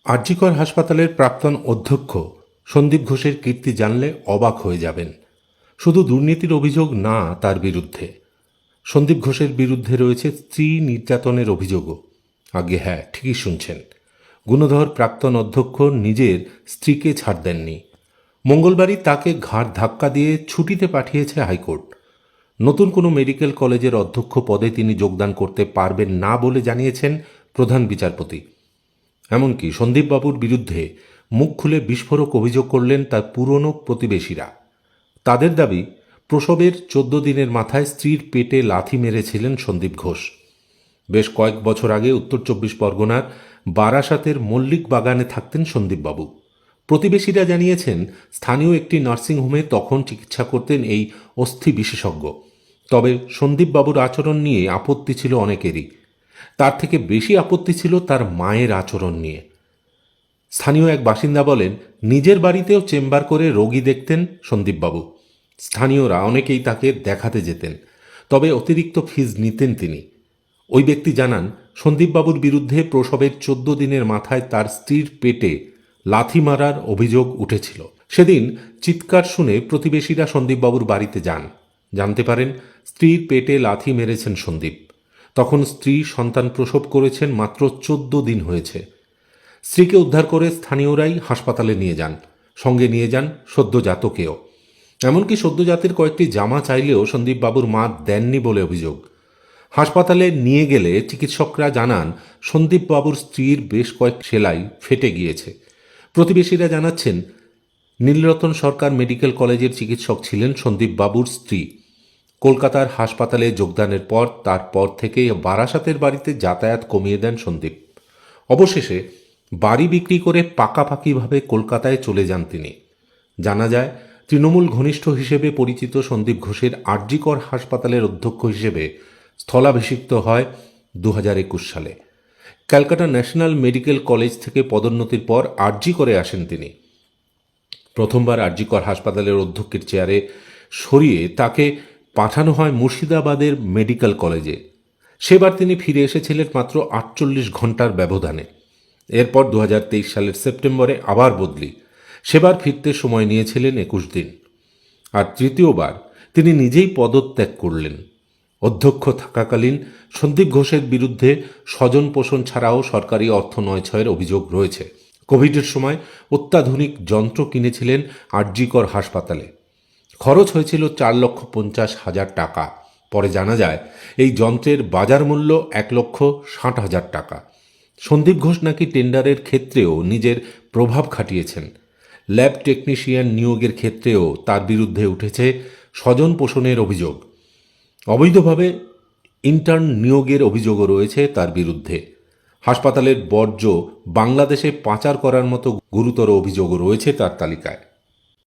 আরজিকর হাসপাতালের প্রাক্তন অধ্যক্ষ সন্দীপ ঘোষের কীর্তি জানলে অবাক হয়ে যাবেন। শুধু দুর্নীতির অভিযোগ না তার বিরুদ্ধে, সন্দীপ ঘোষের বিরুদ্ধে রয়েছে স্ত্রী নির্যাতনের অভিযোগও। আগে হ্যাঁ, ঠিকই শুনছেন, গুণধর প্রাক্তন অধ্যক্ষ নিজের স্ত্রীকে ছাড় দেননি। মঙ্গলবারই তাকে ঘাড় ধাক্কা দিয়ে ছুটিতে পাঠিয়েছে হাইকোর্ট। নতুন কোনো মেডিকেল কলেজের অধ্যক্ষ পদে তিনি যোগদান করতে পারবেন না বলে জানিয়েছেন প্রধান বিচারপতি। এমনকি সন্দীপবাবুর বিরুদ্ধে মুখ খুলে বিস্ফোরক অভিযোগ করলেন তার পুরনো প্রতিবেশীরা। তাদের দাবি, প্রসবের 14 দিনের মাথায় স্ত্রীর পেটে লাথি মেরেছিলেন সন্দীপ ঘোষ। বেশ কয়েক বছর আগে উত্তর 24 পরগনার বারাসাতের মল্লিক বাগানে থাকতেন সন্দীপবাবু। প্রতিবেশীরা জানিয়েছেন, স্থানীয় একটি নার্সিংহোমে তখন চিকিৎসা করতেন এই অস্থি বিশেষজ্ঞ। তবে সন্দীপবাবুর আচরণ নিয়ে আপত্তি ছিল অনেকেরই। তার থেকে বেশি আপত্তি ছিল তার মায়ের আচরণ নিয়ে। স্থানীয় এক বাসিন্দা বলেন, নিজের বাড়িতেও চেম্বার করে রোগী দেখতেন সন্দীপবাবু। স্থানীয়রা অনেকেই তাকে দেখাতে যেতেন, তবে অতিরিক্ত ফিজ নিতেন তিনি। ওই ব্যক্তি জানান, সন্দীপবাবুর বিরুদ্ধে প্রসবের 14 দিনের মাথায় তার স্ত্রীর পেটে লাথি মারার অভিযোগ উঠেছিল। সেদিন চিৎকার শুনে প্রতিবেশীরা সন্দীপবাবুর বাড়িতে যান। জানতে পারেন, স্ত্রীর পেটে লাথি মেরেছেন সন্দীপ। তখন স্ত্রী সন্তান প্রসব করেছেন, মাত্র 14 দিন হয়েছে। স্ত্রীকে উদ্ধার করে স্থানীয়রাই হাসপাতালে নিয়ে যান, সঙ্গে নিয়ে যান সদ্যজাতকেও। এমনকি সদ্যজাতের কয়েকটি জামা চাইলেও সন্দীপবাবুর মা দেননি বলে অভিযোগ। হাসপাতালে নিয়ে গেলে চিকিৎসকরা জানান, সন্দীপবাবুর স্ত্রীর বেশ কয়েক সেলাই ফেটে গিয়েছে। প্রতিবেশীরা জানাচ্ছেন, নীলরতন সরকার মেডিকেল কলেজের চিকিৎসক ছিলেন সন্দীপবাবুর স্ত্রী। কলকাতার হাসপাতালে যোগদানের পর তারপর থেকে বারাসাতের বাড়িতে যাতায়াত কমিয়ে দেন সন্দীপ। অবশেষে বাড়ি বিক্রি করে পাকাপাকিভাবে কলকাতায় চলে যান তিনি। জানা যায়, তৃণমূল ঘনিষ্ঠ হিসেবে পরিচিত সন্দীপ ঘোষের আরজিকর হাসপাতালের অধ্যক্ষ হিসেবে স্থলাভিষিক্ত হয় 2021 সালে। ক্যালকাটা ন্যাশনাল মেডিকেল কলেজ থেকে পদোন্নতির পর আরজিকরে আসেন তিনি। প্রথমবার আরজিকর হাসপাতালের অধ্যক্ষের চেয়ারে সরিয়ে তাকে পাঠানো হয় মুর্শিদাবাদের মেডিকেল কলেজে। সেবার তিনি ফিরে এসেছিলেন মাত্র 48 ঘন্টার ব্যবধানে। এরপর 2023 সালের সেপ্টেম্বরে আবার বদলি। সেবার ফিরতে সময় নিয়েছিলেন 21 দিন। আর তৃতীয়বার তিনি নিজেই পদত্যাগ করলেন। অধ্যক্ষ থাকাকালীন সন্দীপ ঘোষের বিরুদ্ধে স্বজন পোষণ ছাড়াও সরকারি অর্থ নয়ছয়ের অভিযোগ রয়েছে। কোভিডের সময় অত্যাধুনিক যন্ত্র কিনেছিলেন আরজিকর হাসপাতালে। খরচ হয়েছিল 4,50,000 টাকা। পরে জানা যায়, এই যন্ত্রের বাজার মূল্য 1,60,000 টাকা। সন্দীপ ঘোষ নাকি টেন্ডারের ক্ষেত্রেও নিজের প্রভাব খাটিয়েছেন। ল্যাব টেকনিশিয়ান নিয়োগের ক্ষেত্রেও তার বিরুদ্ধে উঠেছে স্বজন পোষণের অভিযোগ। অবৈধভাবে ইন্টার্ন নিয়োগের অভিযোগও রয়েছে তার বিরুদ্ধে। হাসপাতালের বর্জ্য বাংলাদেশে পাচার করার মতো গুরুতর অভিযোগও রয়েছে তার তালিকায়।